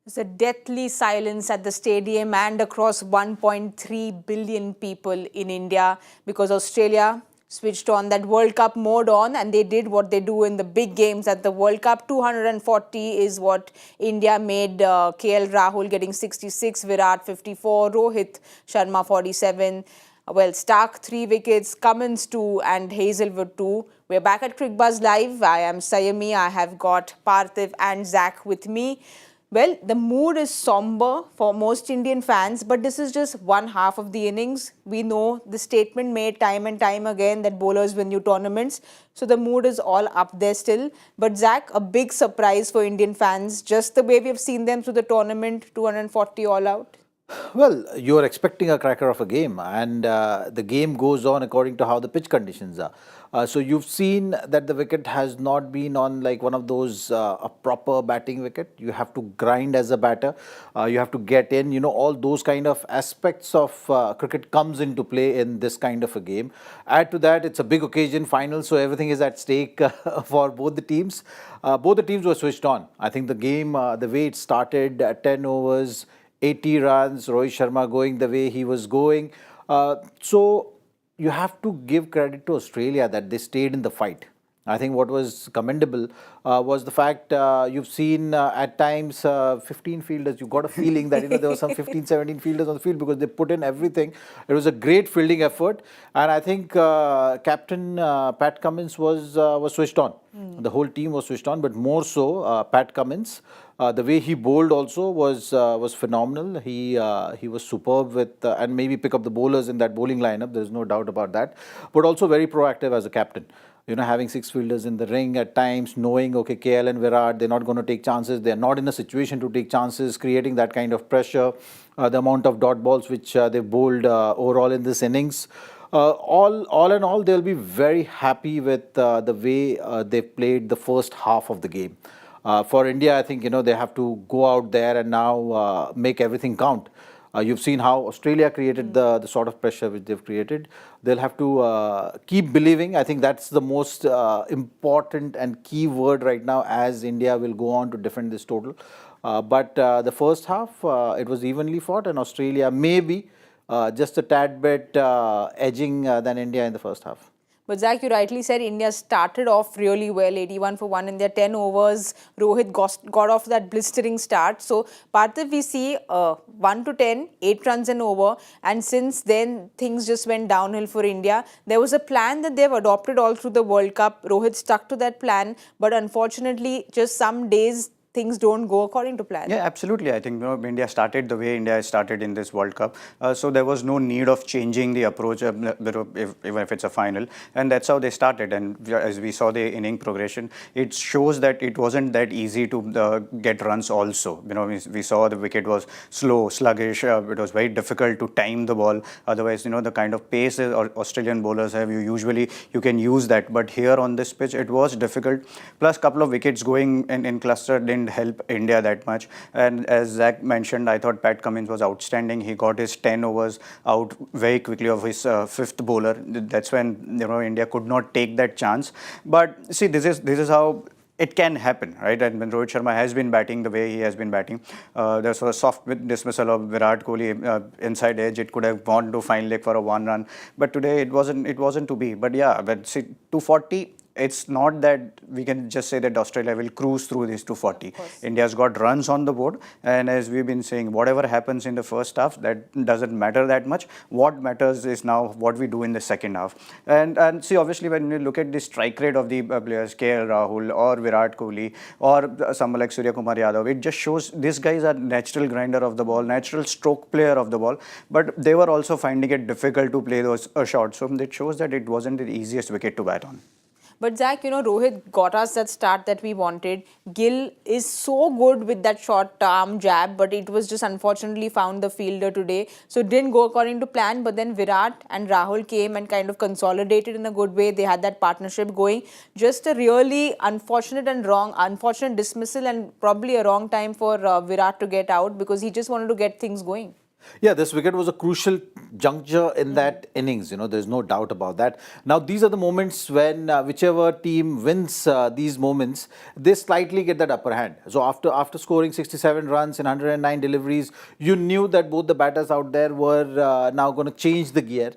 There's a deathly silence at the stadium and across 1.3 billion people in India because Australia switched on that World Cup mode on and they did what they do in the big games at the World Cup. 240 is what India made. KL Rahul getting 66, Virat 54, Rohit Sharma 47. Well, Starc 3 wickets, Cummins 2 and Hazelwood 2. We're back at Cricbuzz Live. I am Saiyami. I have got Parthiv and Zach with me. Well, the mood is somber for most Indian fans, but this is just one half of the innings. We know the statement made time and time again that bowlers win new tournaments. So the mood is all up there still. But Zach, a big surprise for Indian fans, just the way we have seen them through the tournament, 240 all out. Well, you're expecting a cracker of a game, and the game goes on according to how the pitch conditions are. So you've seen that the wicket has not been on like one of those a proper batting wicket. You have to grind as a batter. You have to get in. You know, all those kind of aspects of cricket comes into play in this kind of a game. Add to that, it's a big occasion, final, so everything is at stake for both the teams. Both the teams were switched on. I think the game, the way it started, 10 overs. 80 runs, Rohit Sharma going the way he was going. So you have to give credit to Australia that they stayed in the fight. I think what was commendable was the fact you've seen at times 15 fielders. You got a feeling that there were some 15, 17 fielders on the field because they put in everything. It was a great fielding effort, and I think Captain Pat Cummins was switched on. The whole team was switched on, but more so Pat Cummins. The way he bowled also was phenomenal. He was superb with and maybe pick up the bowlers in that bowling lineup. There is no doubt about that. But also very proactive as a captain. You know, having six fielders in the ring at times, knowing okay, KL and Virat, they're not going to take chances. They're not in a situation to take chances. Creating that kind of pressure, the amount of dot balls which they bowled overall in this innings. All in all, they'll be very happy with the way they played the first half of the game. For India, I think they have to go out there and now make everything count. You've seen how Australia created the sort of pressure which they've created. They'll have to keep believing. I think that's the most important and key word right now as India will go on to defend this total. But the first half, it was evenly fought, and Australia maybe just a tad bit edging than India in the first half. But Zach, you rightly said India started off really well, 81 for 1 in their 10 overs. Rohit got off that blistering start. So, Parthiv, we see 1 to 10, 8 runs and over. And since then, things just went downhill for India. There was a plan that they've adopted all through the World Cup. Rohit stuck to that plan. But unfortunately, just some days, things don't go according to plan. Yeah, absolutely. I think India started the way India started in this World Cup. So there was no need of changing the approach, even if it's a final. And that's how they started. And as we saw the inning progression, it shows that it wasn't that easy to get runs also. We saw the wicket was slow, sluggish. It was very difficult to time the ball. Otherwise, the kind of pace Australian bowlers have, you can use that. But here on this pitch, it was difficult. Plus, a couple of wickets going in cluster didn't help India that much. And as Zach mentioned, I thought Pat Cummins was outstanding. He got his 10 overs out very quickly of his fifth bowler. That's when India could not take that chance. But see, this is how it can happen, right? And when Rohit Sharma has been batting the way he has been batting, there's a soft dismissal of Virat Kohli inside edge. It could have gone to fine leg for a 1 run, but today it wasn't to be. But yeah, but see, 240. It's not that we can just say that Australia will cruise through this 240. India's got runs on the board, and as we've been saying, whatever happens in the first half, that doesn't matter that much. What matters is now what we do in the second half. And see, obviously, when you look at the strike rate of the players, KL Rahul or Virat Kohli or someone like Surya Kumar Yadav, it just shows these guys are natural grinder of the ball, natural stroke player of the ball, but they were also finding it difficult to play those shots. So it shows that it wasn't the easiest wicket to bat on. But Zach, Rohit got us that start that we wanted. Gill is so good with that short arm jab, but it was just unfortunately found the fielder today. So it didn't go according to plan, but then Virat and Rahul came and kind of consolidated in a good way. They had that partnership going. Just a really unfortunate dismissal and probably a wrong time for Virat to get out because he just wanted to get things going. Yeah, this wicket was a crucial juncture in that innings. There's no doubt about that. Now, these are the moments when whichever team wins these moments, they slightly get that upper hand. So after scoring 67 runs in 109 deliveries, you knew that both the batters out there were now going to change the gear.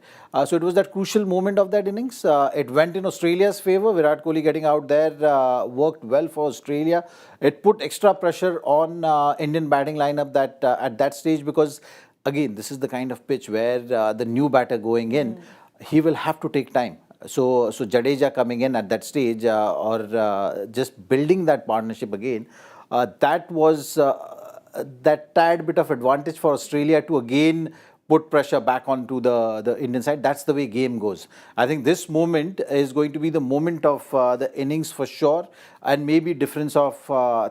So it was that crucial moment of that innings. It went in Australia's favour. Virat Kohli getting out there worked well for Australia. It put extra pressure on Indian batting lineup that at that stage, because again, this is the kind of pitch where the new batter going in, he will have to take time. So Jadeja coming in at that stage or just building that partnership again, that was that tad bit of advantage for Australia to again put pressure back onto the Indian side. That's the way game goes. I think this moment is going to be the moment of the innings for sure, and maybe difference of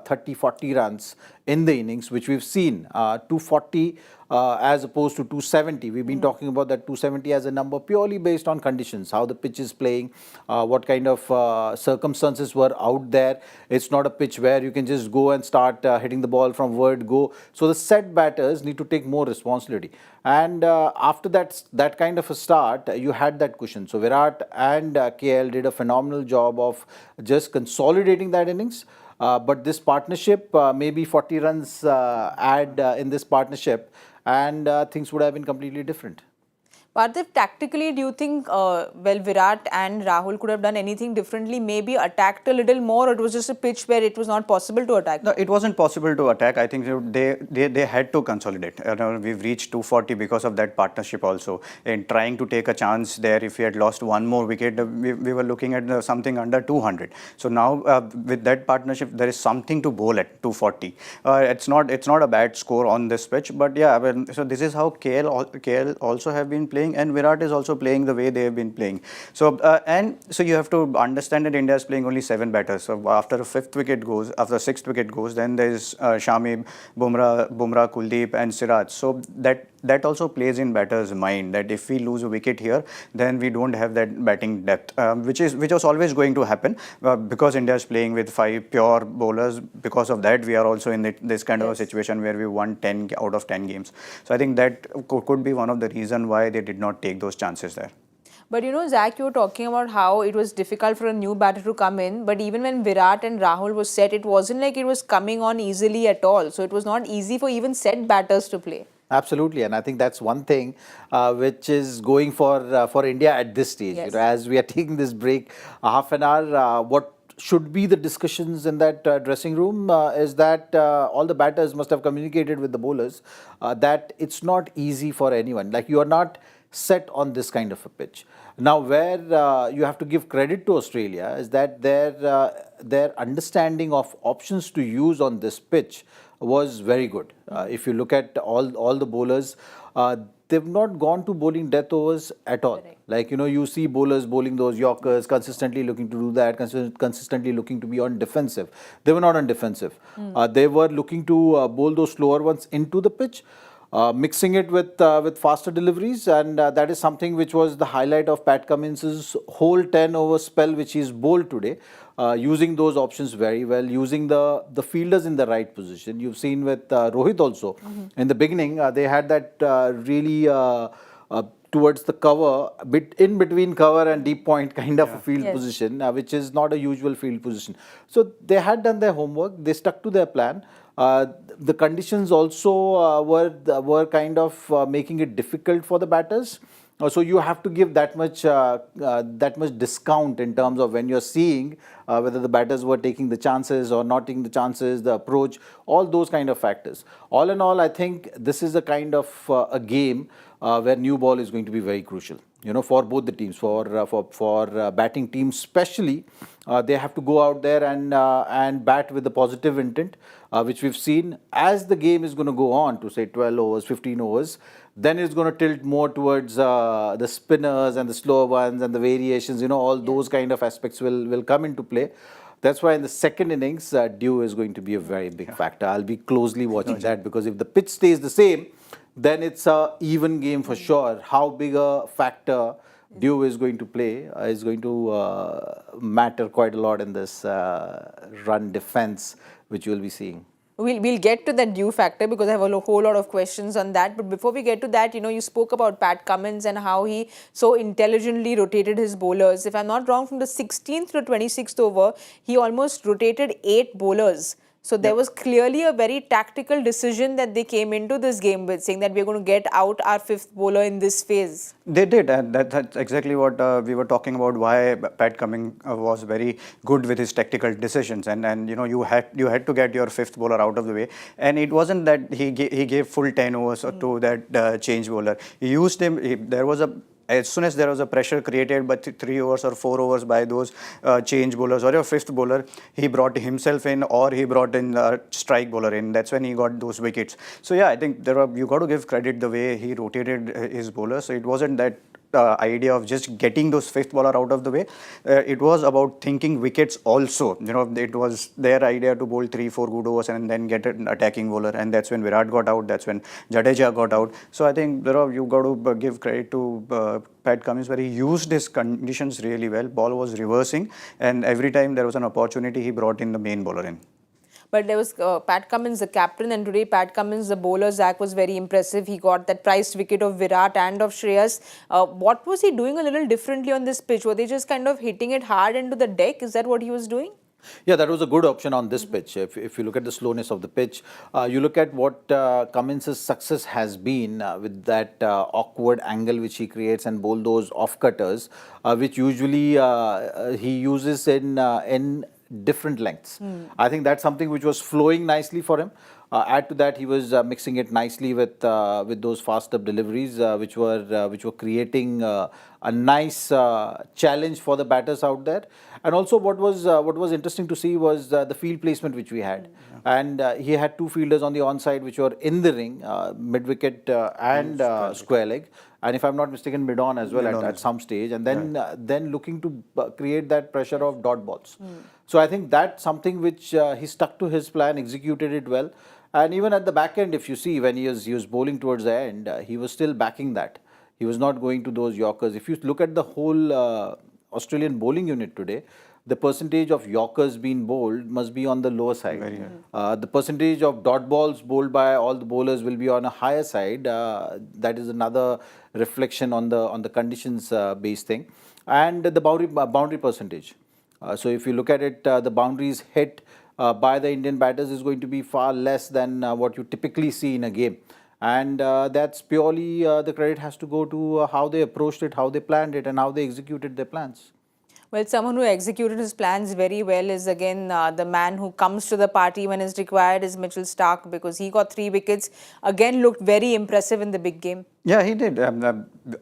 30, 40 runs in the innings, which we've seen 240 as opposed to 270. We've been talking about that 270 as a number purely based on conditions, how the pitch is playing, what kind of circumstances were out there. It's not a pitch where you can just go and start hitting the ball from word go. So the set batters need to take more responsibility. And after that kind of a start, you had that cushion. So Virat and KL did a phenomenal job of just consolidating that innings. But this partnership, maybe 40 runs add in this partnership, and things would have been completely different. Parthiv, tactically, do you think, Virat and Rahul could have done anything differently? Maybe attacked a little more, or it was just a pitch where it was not possible to attack? No, it wasn't possible to attack. I think they had to consolidate. We've reached 240 because of that partnership also. In trying to take a chance there, if we had lost one more wicket, we were looking at something under 200. So now with that partnership, there is something to bowl at 240. It's not a bad score on this pitch, but yeah, so this is how KL also have been playing, and Virat is also playing the way they have been playing. So so you have to understand that India is playing only 7 batters. So after a 6th wicket goes, then there is Shami, Bumrah, Kuldeep, and Siraj. So that also plays in batters' mind that if we lose a wicket here, then we don't have that batting depth, which was always going to happen because India is playing with 5 pure bowlers. Because of that, we are also in this kind of a situation where we won 10 out of 10 games. So I think that could be one of the reasons why they did not take those chances there. But Zach, you were talking about how it was difficult for a new batter to come in. But even when Virat and Rahul was set, it wasn't like it was coming on easily at all. So it was not easy for even set batters to play. Absolutely, and I think that's one thing which is going for India at this stage. Yes. As we are taking this break, half an hour, what should be the discussions in that dressing room is that all the batters must have communicated with the bowlers that it's not easy for anyone. Like, you are not set on this kind of a pitch. Now, where you have to give credit to Australia is that their understanding of options to use on this pitch was very good. If you look at all the bowlers, they've not gone to bowling death overs at all. Correct. Like, you see bowlers bowling those Yorkers, consistently looking to do that, consistently looking to be on defensive. They were not on defensive. They were looking to bowl those slower ones into the pitch, mixing it with faster deliveries, and that is something which was the highlight of Pat Cummins's whole 10-over spell which he's bowled today, using those options very well, using the fielders in the right position. You've seen with Rohit also. In the beginning, they had that really towards the cover, in between cover and deep point kind of a field position, which is not a usual field position. So they had done their homework, they stuck to their plan. The conditions also were kind of making it difficult for the batters. So you have to give that much discount in terms of when you're seeing whether the batters were taking the chances or not taking the chances, the approach, all those kind of factors. All in all, I think this is a kind of a game where new ball is going to be very crucial. For both the teams, for batting teams especially, they have to go out there and bat with a positive intent, which we've seen. As the game is going to go on to say 12 overs, 15 overs, then it's going to tilt more towards the spinners and the slower ones and the variations. All those kind of aspects will come into play. That's why in the second innings, dew is going to be a very big factor. I'll be closely watching that, because if the pitch stays the same, then it's a even game for sure. How big a factor dew is going to play is going to matter quite a lot in this run defense which you will be seeing. We'll get to that due factor because I have a whole lot of questions on that. But before we get to that, you spoke about Pat Cummins and how he so intelligently rotated his bowlers. If I'm not wrong, from the 16th to 26th over, he almost rotated 8 bowlers. So there was clearly a very tactical decision that they came into this game with, saying that we're going to get out our 5th bowler in this phase. They did, and that's exactly what we were talking about. Why Pat Cummins was very good with his tactical decisions, and you had to get your 5th bowler out of the way. And it wasn't that he gave full 10 overs to that change bowler. He used him. There was as soon as there was a pressure created by 3 overs or 4 overs by those change bowlers or your 5th bowler, he brought himself in or he brought in a strike bowler in. That's when he got those wickets. So yeah, I think you got to give credit the way he rotated his bowlers. So it wasn't that idea of just getting those 5th bowler out of the way. It was about thinking wickets also. It was their idea to bowl 3-4 good overs and then get an attacking bowler. And that's when Virat got out. That's when Jadeja got out. So I think you got to give credit to Pat Cummins, where he used his conditions really well. Ball was reversing, and every time there was an opportunity, he brought in the main bowler in. But there was Pat Cummins, the captain, and today Pat Cummins, the bowler, Zach, was very impressive. He got that priced wicket of Virat and of Shreyas. What was he doing a little differently on this pitch? Were they just kind of hitting it hard into the deck? Is that what he was doing? Yeah, that was a good option on this pitch. If you look at the slowness of the pitch, you look at what Cummins' success has been with that awkward angle which he creates and bowl those off-cutters, which usually he uses in different lengths. I think that's something which was flowing nicely for him. Add to that, he was mixing it nicely with those fast up deliveries, which were creating a nice challenge for the batters out there. And also, what was interesting to see was the field placement which we had, and he had 2 fielders on the onside which were in the ring, mid wicket and square leg. And if I'm not mistaken, mid-on as well at some stage, and then looking to create that pressure of dot balls. So I think that's something which he stuck to his plan, executed it well, and even at the back end, if you see when he was bowling towards the end, he was still backing that. He was not going to those Yorkers. If you look at the whole Australian bowling unit today, the percentage of Yorkers being bowled must be on the lower side. The percentage of dot balls bowled by all the bowlers will be on a higher side. That is another reflection on the conditions based thing, and the boundary percentage. So if you look at it, the boundaries hit by the Indian batters is going to be far less than what you typically see in a game. And that's purely the credit has to go to how they approached it, how they planned it, and how they executed their plans. Well, someone who executed his plans very well is again the man who comes to the party when it's required is Mitchell Starc, because he got 3 wickets. Again, looked very impressive in the big game. Yeah, he did.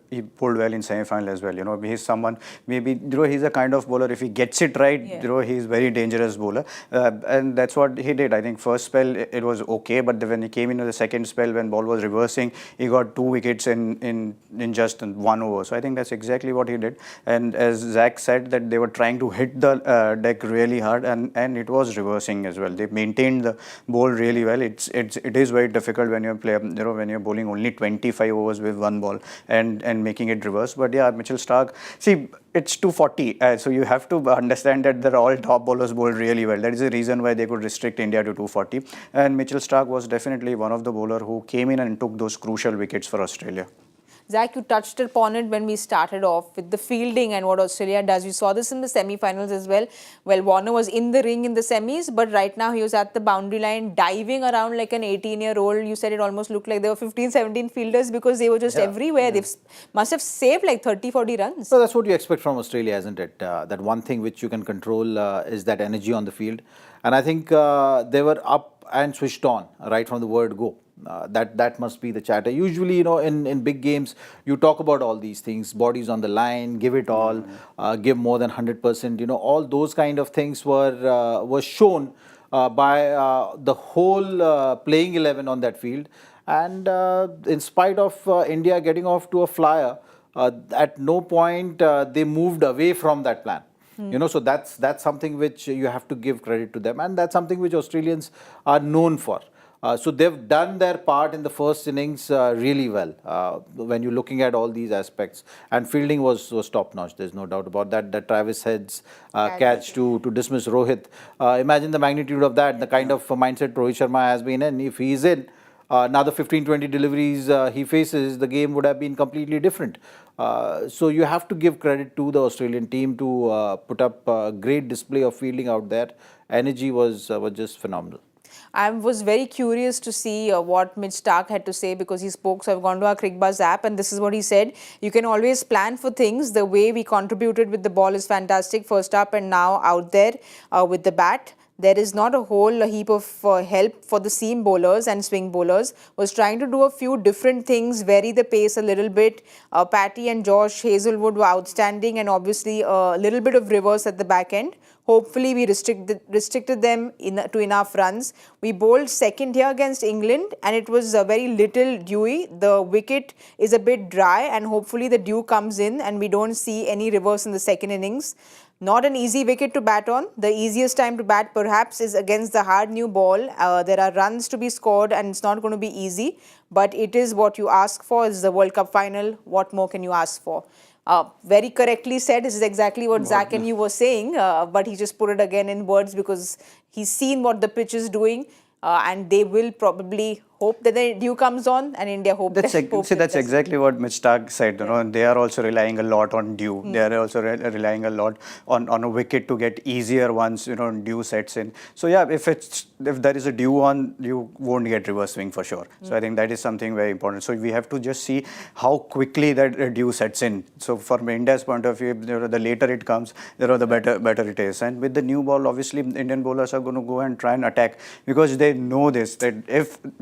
He bowled well in semi-final as well. He's someone, maybe, he's a kind of bowler, if he gets it right, he's very dangerous bowler. And that's what he did. I think first spell, it was okay, but when he came into the second spell, when ball was reversing, he got 2 wickets in just 1 over. So I think that's exactly what he did. And as Zach said, that they were trying to hit the deck really hard, and it was reversing as well. They maintained the ball really well. It is very difficult when when you're bowling only 25 overs with 1 ball and making it reverse. But yeah, Mitchell Starc, see, it's 240, so you have to understand that they're all top bowlers bowled really well. That is the reason why they could restrict India to 240. And Mitchell Starc was definitely one of the bowlers who came in and took those crucial wickets for Australia. Zach, you touched upon it when we started off with the fielding and what Australia does. We saw this in the semi-finals as well. Well, Warner was in the ring in the semis, but right now he was at the boundary line diving around like an 18-year-old. You said it almost looked like there were 15, 17 fielders because they were just everywhere. They must have saved like 30, 40 runs. So that's what you expect from Australia, isn't it? That one thing which you can control is that energy on the field. And I think they were up and switched on right from the word go. That must be the chatter. Usually, in big games, you talk about all these things, bodies on the line, give it all, give more than 100%. All those kind of things were shown by the whole playing 11 on that field. And in spite of India getting off to a flyer, at no point they moved away from that plan. So that's something which you have to give credit to them, and that's something which Australians are known for. So they've done their part in the first innings really well when you're looking at all these aspects. And fielding was top notch. There's no doubt about that. That Travis Head's catch to dismiss Rohit. Imagine the magnitude of that, the kind of mindset Rohit Sharma has been in. If he's in, now the 15-20 deliveries he faces, the game would have been completely different. So you have to give credit to the Australian team to put up a great display of fielding out there. Energy was just phenomenal. I was very curious to see what Mitch Starc had to say because he spoke. So I've gone to our Cricbuzz app and this is what he said. You can always plan for things. The way we contributed with the ball is fantastic. First up and now out there with the bat. There is not a whole heap of help for the seam bowlers and swing bowlers. Was trying to do a few different things, vary the pace a little bit. Patty and Josh Hazelwood were outstanding and obviously a little bit of reverse at the back end. Hopefully, we restricted them to enough runs. We bowled second here against England and it was very little dewy. The wicket is a bit dry and hopefully the dew comes in and we don't see any reverse in the second innings. Not an easy wicket to bat on. The easiest time to bat perhaps is against the hard new ball. There are runs to be scored and it's not going to be easy. But it is what you ask for. It's the World Cup final. What more can you ask for? Very correctly said. This is exactly what Zach and you were saying. But he just put it again in words because he's seen what the pitch is doing. And they will probably hope that the dew comes on and India hope that's exactly what Mitch Starc said. You know, they are also relying a lot on dew. They are also relying a lot on a wicket to get easier once dew sets in. So yeah, if there is a dew on, you won't get reverse swing for sure. So I think that is something very important. So we have to just see how quickly that dew sets in. So from India's point of view, the later it comes, the better it is. And with the new ball, obviously Indian bowlers are going to go and try and attack because they know this, that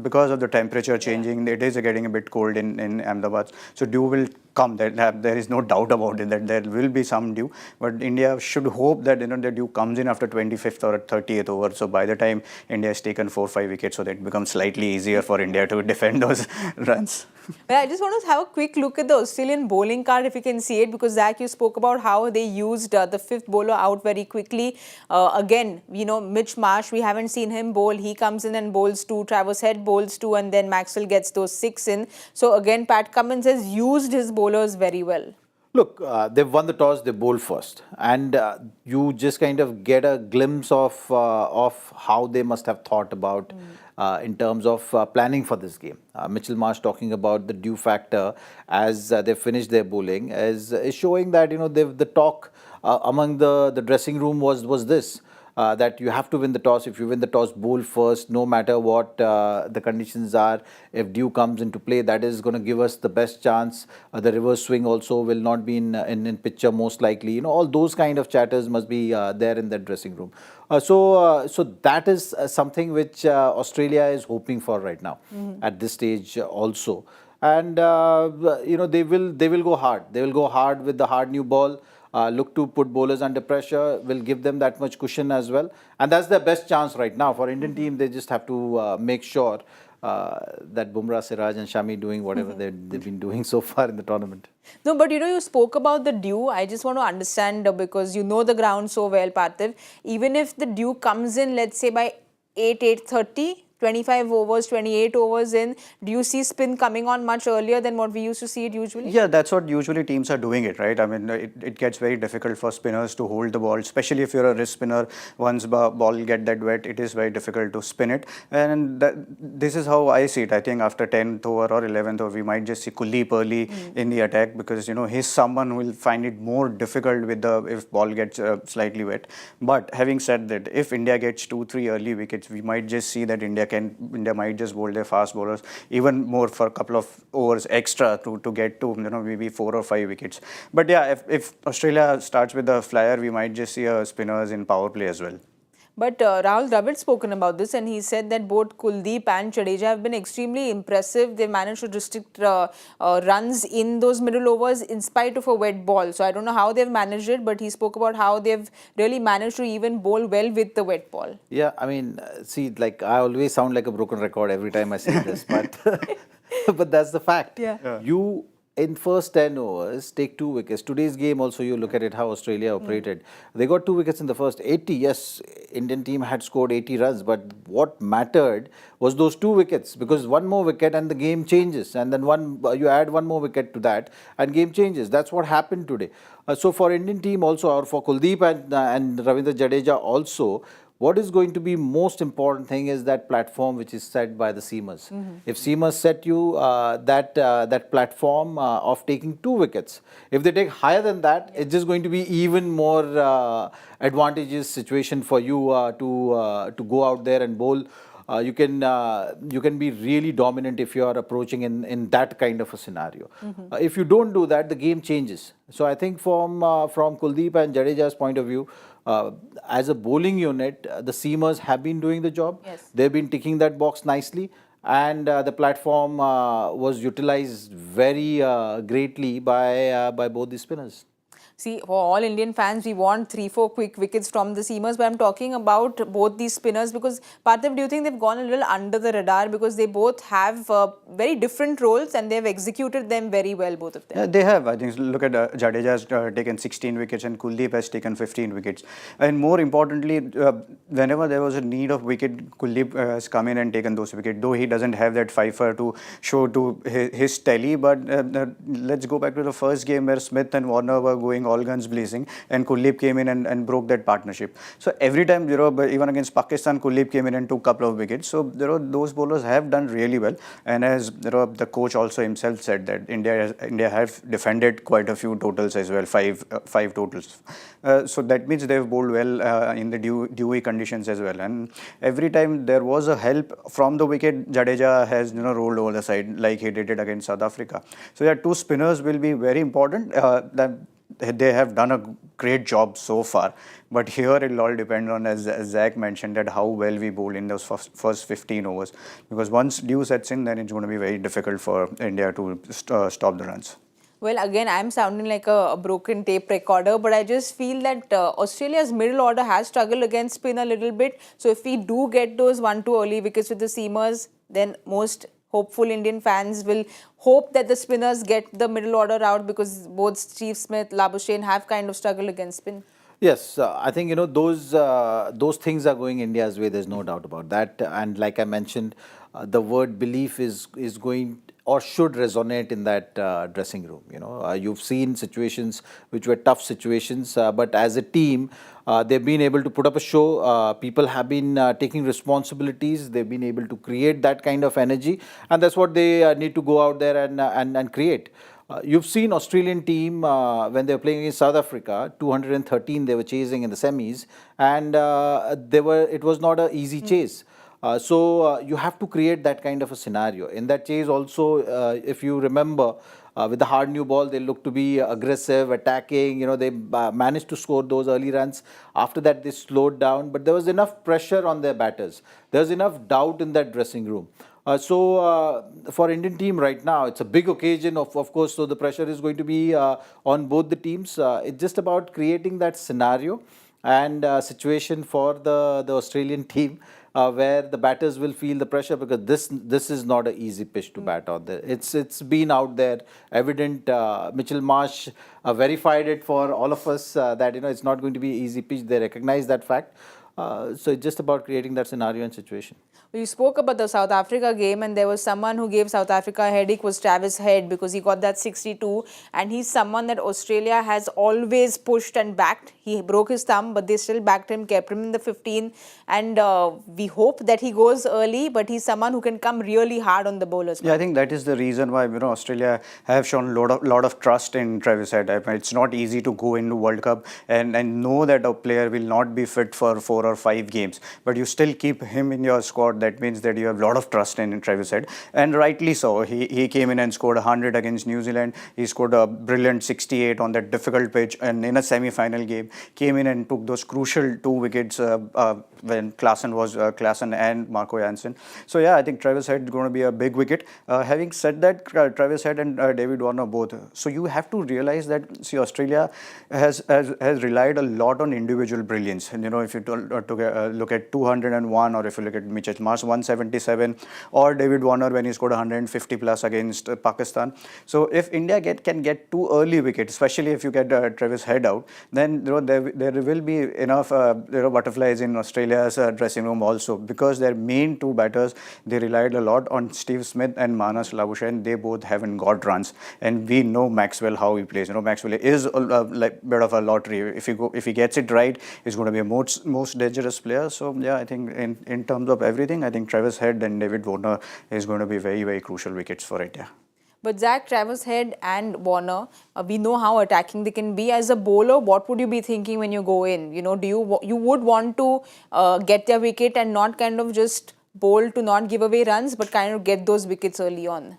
because of the temperature changing, it is getting a bit cold in Ahmedabad. So dew will come. There is no doubt about it that there will be some dew. But India should hope that the dew comes in after 25th or 30th over. So by the time India has taken 4-5 wickets, so that it becomes slightly easier for India to defend those runs. But I just want to have a quick look at the Australian bowling card if you can see it because Zach, you spoke about how they used the fifth bowler out very quickly. Again, Mitch Marsh, we haven't seen him bowl. He comes in and bowls 2. Travis Head bowls 2 and then Maxwell gets those 6 in. So again, Pat Cummins has used his bowlers very well. Look, they've won the toss, they bowled first. And you just kind of get a glimpse of how they must have thought about in terms of planning for this game. Mitchell Marsh talking about the dew factor as they finished their bowling is showing that, the talk among the dressing room was this. That you have to win the toss. If you win the toss, bowl first, no matter what the conditions are. If dew comes into play, that is going to give us the best chance. The reverse swing also will not be in picture most likely. All those kind of chatters must be there in that dressing room. So that is something which Australia is hoping for right now at this stage also. And they will go hard. They will go hard with the hard new ball. Look to put bowlers under pressure, will give them that much cushion as well. And that's their best chance right now. For Indian team, they just have to make sure that Bumrah, Siraj and Shami doing whatever they've been doing so far in the tournament. No, but you spoke about the dew. I just want to understand because you know the ground so well, Parthiv. Even if the dew comes in, let's say by 8:30, 25 overs, 28 overs in, do you see spin coming on much earlier than what we used to see it usually? Yeah, that's what usually teams are doing it, right? I mean, it gets very difficult for spinners to hold the ball, especially if you're a wrist spinner. Once ball get that wet, it is very difficult to spin it. And this is how I see it. I think after 10th over or 11th over, we might just see Kuldeep early in the attack because, he's someone who will find it more difficult with if ball gets slightly wet. But having said that, if India gets 2-3 early wickets, we might just see that India might just bowl their fast bowlers even more for a couple of overs extra to get to maybe 4 or 5 wickets. But yeah, if Australia starts with the flyer, we might just see spinners in power play as well. But Rahul Dravid spoken about this and he said that both Kuldeep and Jadeja have been extremely impressive. They managed to restrict runs in those middle overs in spite of a wet ball. So I don't know how they've managed it, but he spoke about how they've really managed to even bowl well with the wet ball. Yeah, I mean, see, like I always sound like a broken record every time I say this, but but that's the fact. Yeah. You in first 10 overs, take 2 wickets. Today's game also, you look at it, how Australia operated. They got 2 wickets in the first 80. Yes, Indian team had scored 80 runs, but what mattered was those 2 wickets, because one more wicket and the game changes. And then you add one more wicket to that and game changes. That's what happened today. So for Indian team also, or for Kuldeep and Ravindra Jadeja also, what is going to be most important thing is that platform which is set by the seamers. If seamers set you that platform of taking 2 wickets, if they take higher than that, it's just going to be even more advantageous situation for you to go out there and bowl. You can be really dominant if you are approaching in that kind of a scenario. If you don't do that, the game changes. So I think from Kuldeep and Jadeja's point of view, as a bowling unit, the seamers have been doing the job. Yes. They've been ticking that box nicely, and the platform was utilized very greatly by both the spinners. See, for all Indian fans, we want 3-4 quick wickets from the seamers, but I'm talking about both these spinners because, Parthiv, do you think they've gone a little under the radar because they both have very different roles and they've executed them very well, both of them? Yeah, they have. I think look at Jadeja has taken 16 wickets and Kuldeep has taken 15 wickets. And more importantly, whenever there was a need of wicket, Kuldeep has come in and taken those wickets. Though he doesn't have that fifer to show to his tally, but let's go back to the first game where Smith and Warner were going all guns blazing, and Kuldeep came in and broke that partnership. So every time, even against Pakistan, Kuldeep came in and took a couple of wickets. So those bowlers have done really well. And as the coach also himself said that India have defended quite a few totals as well, five totals. So that means they've bowled well in the dewy conditions as well. And every time there was a help from the wicket, Jadeja has rolled over the side like he did it against South Africa. So yeah, two spinners will be very important. They have done a great job so far, but here it will all depend on, as Zach mentioned, that how well we bowl in those first 15 overs, because once dew sets in, then it's going to be very difficult for India to stop the runs. Well, again, I'm sounding like a broken tape recorder, but I just feel that Australia's middle order has struggled against spin a little bit. So if we do get those 1-2 early wickets with the seamers, then most hopeful Indian fans will hope that the spinners get the middle order out, because both Steve Smith, Labuschagne have kind of struggled against spin. Yes, I think those things are going India's way. There's no doubt about that. And like I mentioned, the word belief is going or should resonate in that dressing room. You've seen situations which were tough situations, but as a team, they've been able to put up a show. People have been taking responsibilities. They've been able to create that kind of energy, and that's what they need to go out there and create. You've seen Australian team when they were playing against South Africa, 213 they were chasing in the semis, and it was not an easy chase. So you have to create that kind of a scenario. In that chase also, if you remember, with the hard new ball, they looked to be aggressive, attacking. They managed to score those early runs. After that, they slowed down, but there was enough pressure on their batters. There was enough doubt in that dressing room. So for Indian team right now, it's a big occasion, of course, so the pressure is going to be on both the teams. It's just about creating that scenario and situation for the Australian team where the batters will feel the pressure, because this is not an easy pitch to bat on there. It's been out there, evident. Mitchell Marsh verified it for all of us that it's not going to be an easy pitch. They recognize that fact. So it's just about creating that scenario and situation. You spoke about the South Africa game, and there was someone who gave South Africa a headache, was Travis Head, because he got that 62, and he's someone that Australia has always pushed and backed. He broke his thumb, but they still backed him, kept him in the 15, and we hope that he goes early, but he's someone who can come really hard on the bowlers. Yeah, I think that is the reason why Australia have shown lot of trust in Travis Head. It's not easy to go into World Cup and know that a player will not be fit for 4 or 5 games, but you still keep him in your squad. That means that you have a lot of trust in Travis Head, and rightly so. He came in and scored 100 against New Zealand. He scored a brilliant 68 on that difficult pitch, and in a semi-final game, came in and took those crucial 2 wickets when Klaasen and Marco Jansen. So yeah, I think Travis Head is going to be a big wicket. Having said that, Travis Head and David Warner both. So you have to realize that Australia has relied a lot on individual brilliance. And if you look at 201, or if you look at Mitchell Sharma's 177 or David Warner when he scored 150 plus against Pakistan. So if India can get 2 early wickets, especially if you get Travis Head out, then there will be enough butterflies in Australia's dressing room also, because their main two batters, they relied a lot on Steve Smith and Manas Labuschagne. They both haven't got runs, and we know Maxwell how he plays. Maxwell is like bit of a lottery. If he gets it right, he's going to be a most dangerous player. So yeah, I think in terms of everything, I think Travis Head and David Warner is going to be very, very crucial wickets for India. But Zach, Travis Head and Warner, we know how attacking they can be. As a bowler, what would you be thinking when you go in? Do you would want to get their wicket and not kind of just bowl to not give away runs, but kind of get those wickets early on?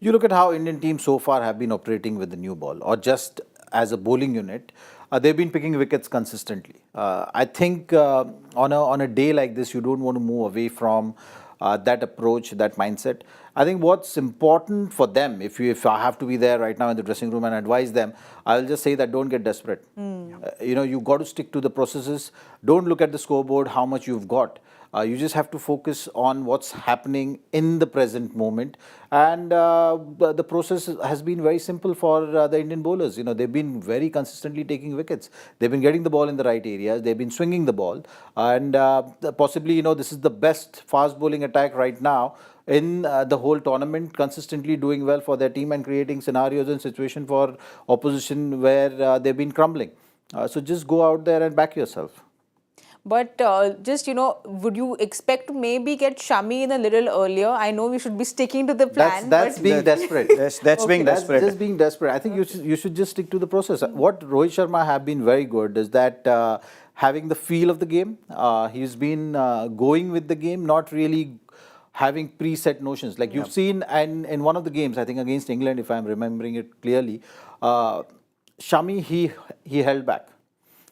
You look at how Indian teams so far have been operating with the new ball, or just as a bowling unit. They've been picking wickets consistently. I think on a day like this, you don't want to move away from that approach, that mindset. I think what's important for them, if I have to be there right now in the dressing room and advise them, I'll just say that don't get desperate. You've got to stick to the processes. Don't look at the scoreboard, how much you've got. You just have to focus on what's happening in the present moment. And the process has been very simple for the Indian bowlers. They've been very consistently taking wickets. They've been getting the ball in the right areas. They've been swinging the ball. And possibly, this is the best fast bowling attack right now in the whole tournament, consistently doing well for their team and creating scenarios and situation for opposition where they've been crumbling. So just go out there and back yourself. But would you expect to maybe get Shami in a little earlier? I know we should be sticking to the plan. That's being desperate. That's being desperate. That's just being desperate. I think you should just stick to the process. What Rohit Sharma have been very good is that having the feel of the game. He's been going with the game, not really having preset notions. Like you've seen in one of the games, I think against England, if I'm remembering it clearly, Shami, he held back.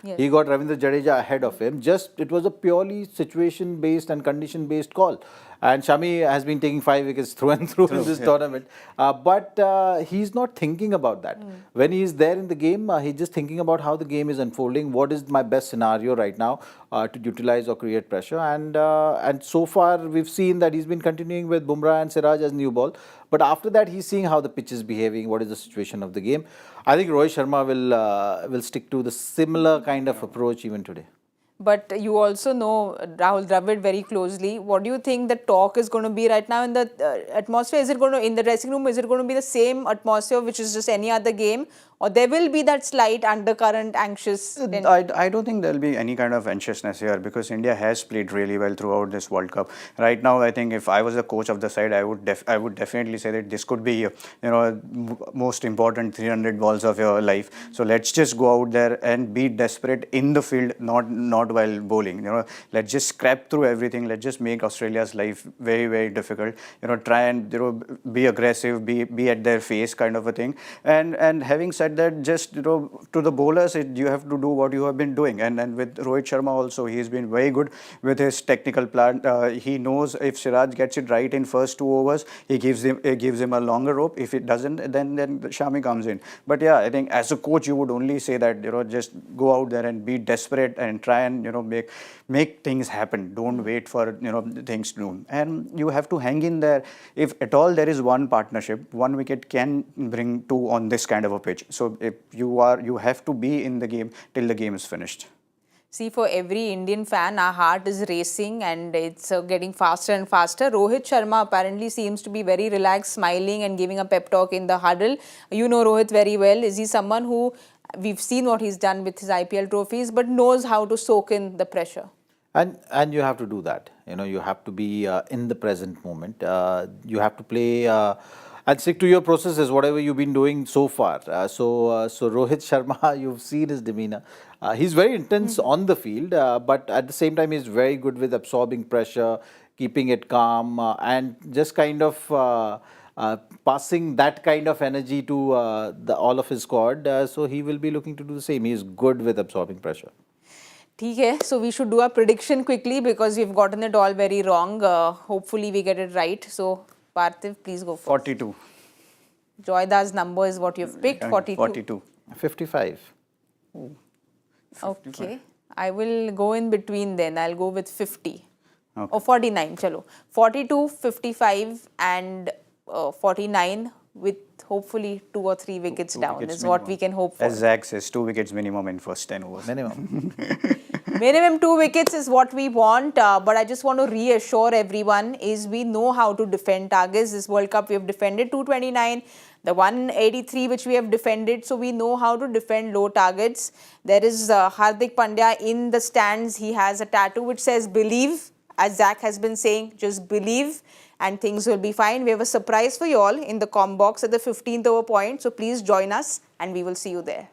Yes. He got Ravindra Jadeja ahead of him. It was a purely situation-based and condition-based call. And Shami has been taking 5 wickets through and through in this tournament. But he's not thinking about that. When he is there in the game, he's just thinking about how the game is unfolding. What is my best scenario right now to utilize or create pressure? And so far, we've seen that he's been continuing with Bumrah and Siraj as new ball. But after that, he's seeing how the pitch is behaving, what is the situation of the game. I think Rohit Sharma will stick to the similar kind of approach even today. But you also know Rahul Dravid very closely. What do you think the talk is going to be right now in the atmosphere? Is it going to, in the dressing room, is it going to be the same atmosphere which is just any other game? Or there will be that slight undercurrent anxious? I don't think there will be any kind of anxiousness here, because India has played really well throughout this World Cup. Right now, I think if I was a coach of the side, I would definitely say that this could be most important 300 balls of your life. So let's just go out there and be desperate in the field, not while bowling. Let's just scrap through everything. Let's just make Australia's life very, very difficult. Try and be aggressive, be at their face, kind of a thing. And having said that, just to the bowlers, you have to do what you have been doing. And with Rohit Sharma also, he's been very good with his technical plan. He knows if Siraj gets it right in first 2 overs, he gives him a longer rope. If it doesn't, then Shami comes in. But yeah, I think as a coach, you would only say that just go out there and be desperate and try and make things happen. Don't wait for things to do. And you have to hang in there. If at all there is one partnership, 1 wicket can bring 2 on this kind of a pitch. So if you have to be in the game till the game is finished. See, for every Indian fan, our heart is racing and it's getting faster and faster. Rohit Sharma apparently seems to be very relaxed, smiling and giving a pep talk in the huddle. You know Rohit very well. Is he someone who, we've seen what he's done with his IPL trophies, but knows how to soak in the pressure? And you have to do that. You have to be in the present moment. You have to play and stick to your processes, whatever you've been doing so far. So Rohit Sharma, you've seen his demeanor. He's very intense on the field, but at the same time, he's very good with absorbing pressure, keeping it calm, and just kind of passing that kind of energy to all of his squad. So he will be looking to do the same. He is good with absorbing pressure. Okay, so we should do a prediction quickly because we've gotten it all very wrong. Hopefully we get it right. So Parthiv, please go first. 42. Joyda's number is what you've picked, 42. 42. 55. Okay, I will go in between then. I'll go with 50. Or 49, chalo. 42, 55 and 49 with hopefully 2 or 3 wickets down wickets is what minimum. we can hope for. As Zach says, 2 wickets minimum in first 10 overs. Minimum. Minimum 2 wickets is what we want, but I just want to reassure everyone is we know how to defend targets. This World Cup we have defended 229, the 183 which we have defended, so we know how to defend low targets. There is Hardik Pandya in the stands. He has a tattoo which says believe, as Zach has been saying, just believe and things will be fine. We have a surprise for you all in the com box at the 15th over point, so please join us and we will see you there.